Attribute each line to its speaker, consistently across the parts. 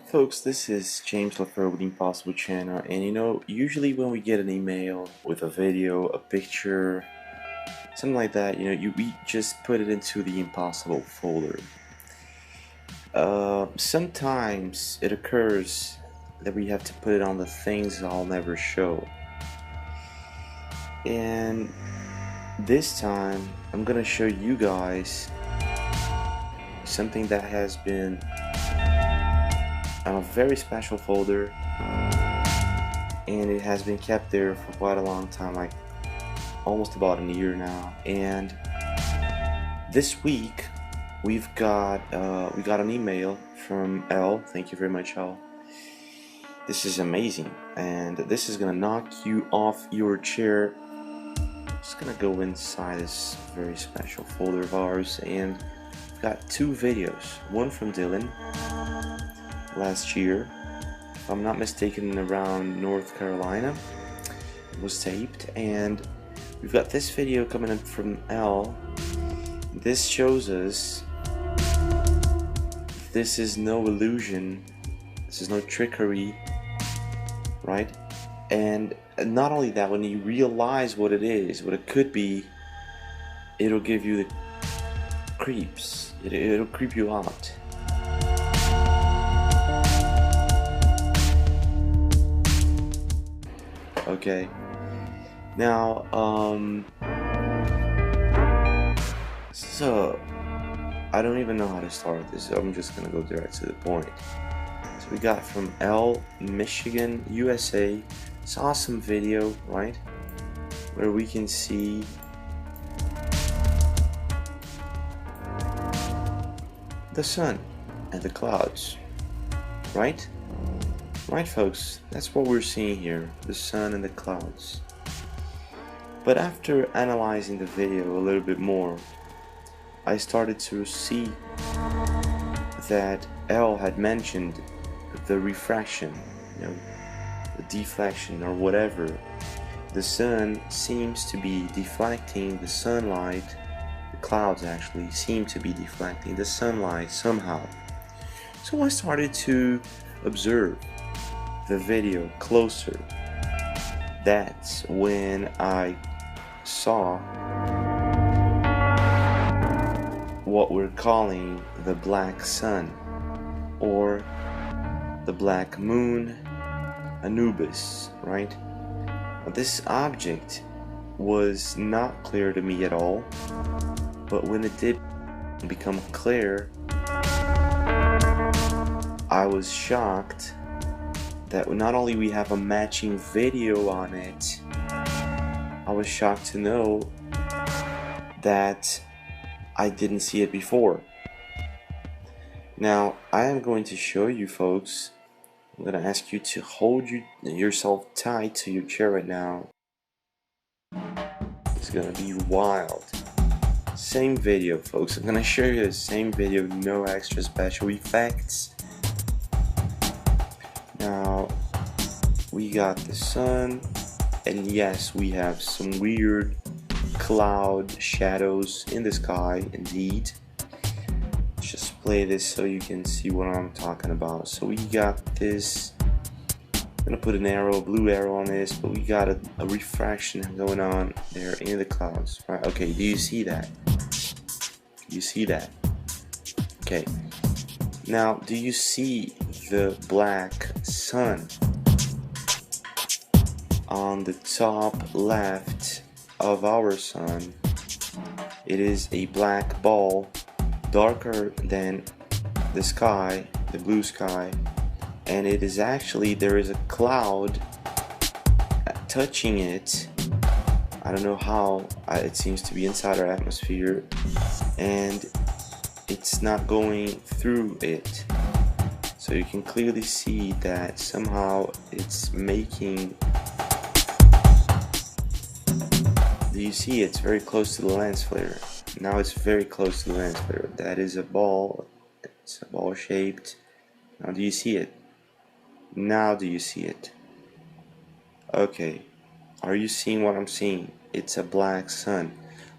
Speaker 1: Folks, this is James LaFleur with the Impossible Channel, and usually when we get an email with a video, a picture, something like that, we just put it into the Impossible folder. Sometimes it occurs that we have to put it on the things I'll never show. And this time, I'm gonna show you guys something that has been a very special folder, and it has been kept there for quite a long time, like almost about a year now. And this week we got an email from L. Thank you very much, L. This is amazing, and this is gonna knock you off your chair. Just gonna go inside this very special folder of ours, and we've got two videos. One from Dylan last year, if I'm not mistaken, around North Carolina. It was taped, and we've got this video coming in from L. This shows us this is no illusion, this is no trickery, right? And not only that, when you realize what it is, what it could be, it'll give you the creeps. It'll creep you out. Okay, now so I don't even know how to start this, so I'm just gonna go direct to the point. So we got from L, Michigan, USA. It's awesome video, right? Where we can see the sun and the clouds, right? Right, folks, that's what we're seeing here, the sun and the clouds. But after analyzing the video a little bit more, I started to see that L had mentioned the refraction, the deflection or whatever. The sun seems to be deflecting the sunlight, the clouds actually seem to be deflecting the sunlight somehow. So I started to observe the video closer. That's when I saw what we're calling the black sun, or the black moon, Anubis, right? Now, this object was not clear to me at all, but when it did become clear, I was shocked that not only we have a matching video on it, I was shocked to know that I didn't see it before. Now, I am going to show you folks. I'm going to ask you to hold yourself tight to your chair right now. It's going to be wild. Same video, folks. I'm going to show you the same video, no extra special effects. Now, we got the sun, and yes, we have some weird cloud shadows in the sky, indeed. Let's just play this so you can see what I'm talking about. So we got this, I'm gonna put an arrow, a blue arrow on this, but we got a refraction going on there in the clouds, right? Okay, do you see that? You see that? Okay. Now, do you see the black sun on the top left of our sun? It is a black ball, darker than the sky, the blue sky, and it is actually, there is a cloud touching it. I don't know how, it seems to be inside our atmosphere, and it's not going through it. So you can clearly see that somehow it's making, do you see it's very close to the lens flare? Now it's very close to the lens flare. That is a ball, it's a ball shaped. Now do you see it? Now do you see it? Okay, are you seeing what I'm seeing? It's a black sun.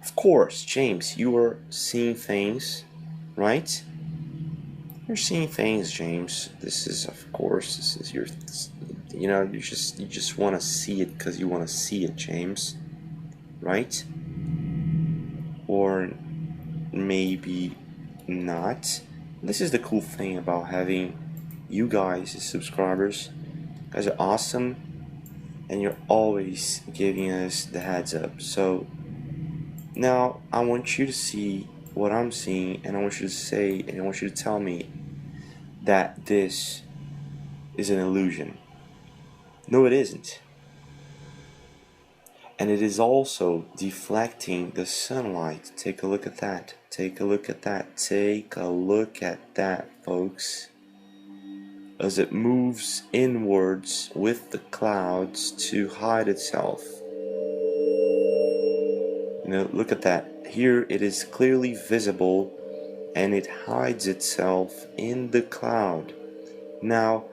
Speaker 1: Of course, James, you are seeing things, right? You're seeing things, James. This is, of course, this is your, you know, you just want to see it because you want to see it, James, right? Or maybe not. This is the cool thing about having you guys as subscribers. You guys are awesome, and you're always giving us the heads up. So now I want you to see what I'm seeing, and I want you to say, and I want you to tell me that this is an illusion. No, it isn't. And it is also deflecting the sunlight. Take a look at that. Take a look at that. Take a look at that, folks. As it moves inwards with the clouds to hide itself. You know, look at that. Here it is clearly visible and it hides itself in the cloud. Now,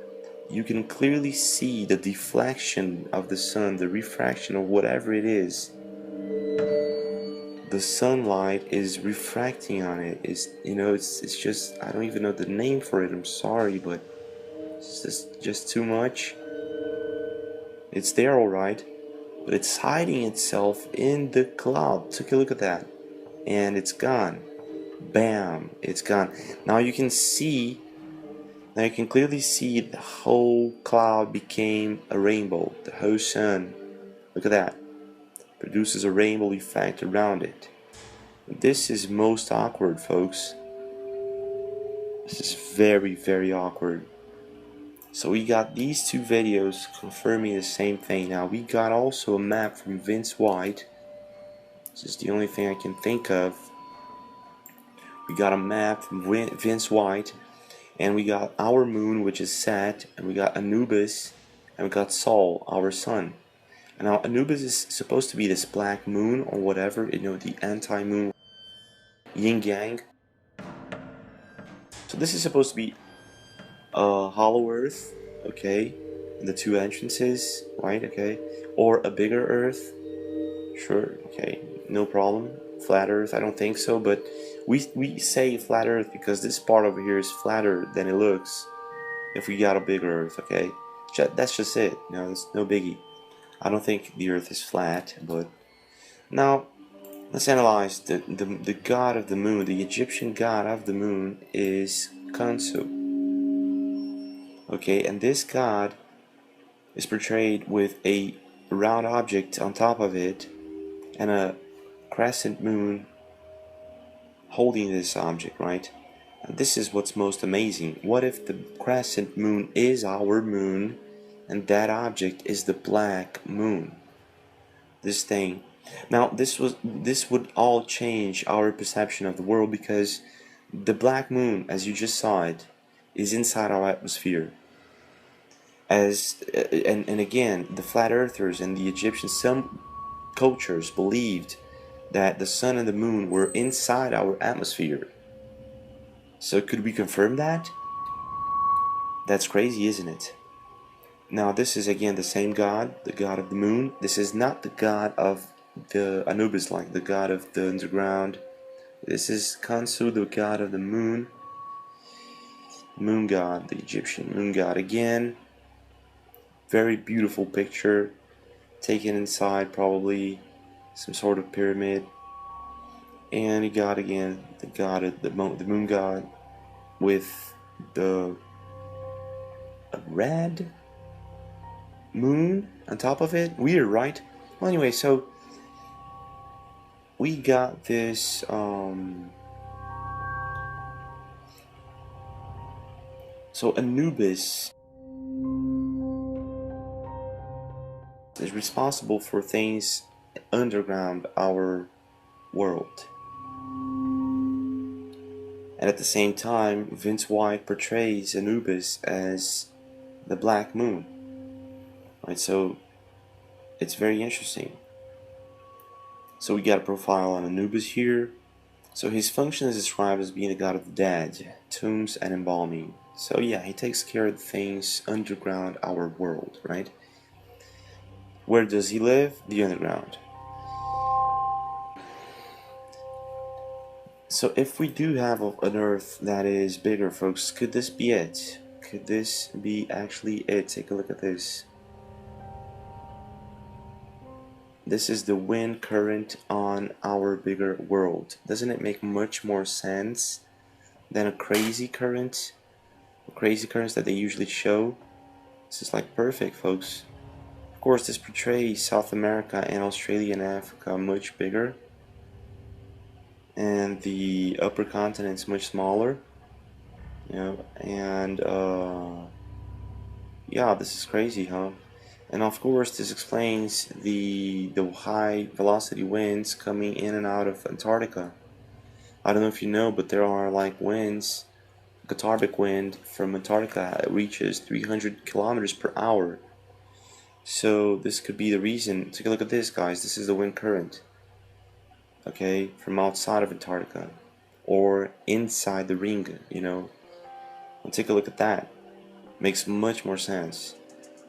Speaker 1: you can clearly see the deflection of the sun, the refraction of whatever it is. The sunlight is refracting on it. It's just, I don't even know the name for it. I'm sorry, but it's just too much. It's there, all right, but it's hiding itself in the cloud. Take a look at that, and it's gone. Bam! It's gone. Now you can see. Now you can clearly see the whole cloud became a rainbow. The whole sun. Look at that. Produces a rainbow effect around it. This is most awkward, folks. This is very, very awkward. So we got these two videos confirming the same thing. Now we got also a map from Vince White. This is the only thing I can think of. We got a map from Vince White. And we got our moon, which is Set, and we got Anubis, and we got Sol, our sun. And now Anubis is supposed to be this black moon or whatever, you know, the anti-moon, yin yang. So this is supposed to be a hollow Earth, okay, and the two entrances, right, okay, or a bigger Earth, sure, okay, no problem. Flat Earth, I don't think so, but we say flat Earth because this part over here is flatter than it looks if we got a bigger Earth, okay? That's just it, you know, it's no biggie. I don't think the Earth is flat, but now let's analyze the god of the moon. The Egyptian god of the moon is Khonsu, okay, and this god is portrayed with a round object on top of it and a crescent moon holding this object, right? And this is what's most amazing. What if the crescent moon is our moon and that object is the black moon? This thing. Now this would all change our perception of the world, because the black moon, as you just saw it, is inside our atmosphere. And again, the flat earthers and the Egyptians, some cultures believed that the sun and the moon were inside our atmosphere. So could we confirm that? That's crazy, isn't it? Now this is again the same god, the god of the moon. This is not the god of the Anubis, like the god of the underground. This is Khonsu, the god of the moon. Moon god, the Egyptian moon god again. Very beautiful picture, taken inside probably some sort of pyramid. And you got again the god of the moon god with the red moon on top of it. Weird, right? Well, anyway, so we got this so Anubis is responsible for things underground our world. And at the same time, Vince White portrays Anubis as the black moon. Right, so it's very interesting. So we got a profile on Anubis here. So his function is described as being the god of the dead, tombs and embalming. So yeah, he takes care of things underground our world, right? Where does he live? The underground. So if we do have an Earth that is bigger, folks, could this be it? Could this be actually it? Take a look at this. This is the wind current on our bigger world. Doesn't it make much more sense than a crazy current? Crazy currents that they usually show. This is like perfect, folks. Of course, this portrays South America and Australia and Africa much bigger, and the upper continent's much smaller. You know, and yeah, this is crazy, huh? And of course, this explains the high velocity winds coming in and out of Antarctica. I don't know if you know, but there are like winds. Cathartic wind from Antarctica reaches 300 kilometers per hour. So this could be the reason. Take a look at this, guys. This is the wind current, okay, from outside of Antarctica or inside the ring, you know. And take a look at that. Makes much more sense.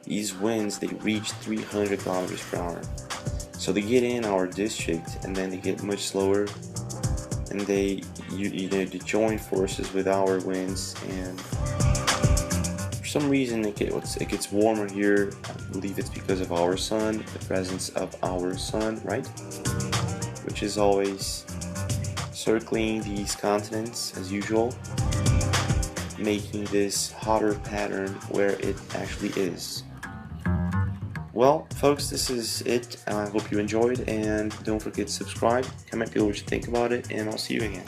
Speaker 1: These winds, they reach 300 kilometers per hour. So they get in our district and then they get much slower, and they they join forces with our winds, and for some reason it gets warmer here. I believe it's because of our sun, the presence of our sun, right? Which is always circling these continents as usual, making this hotter pattern where it actually is. Well, folks, this is it. I hope you enjoyed, and don't forget to subscribe, comment below what you think about it, and I'll see you again.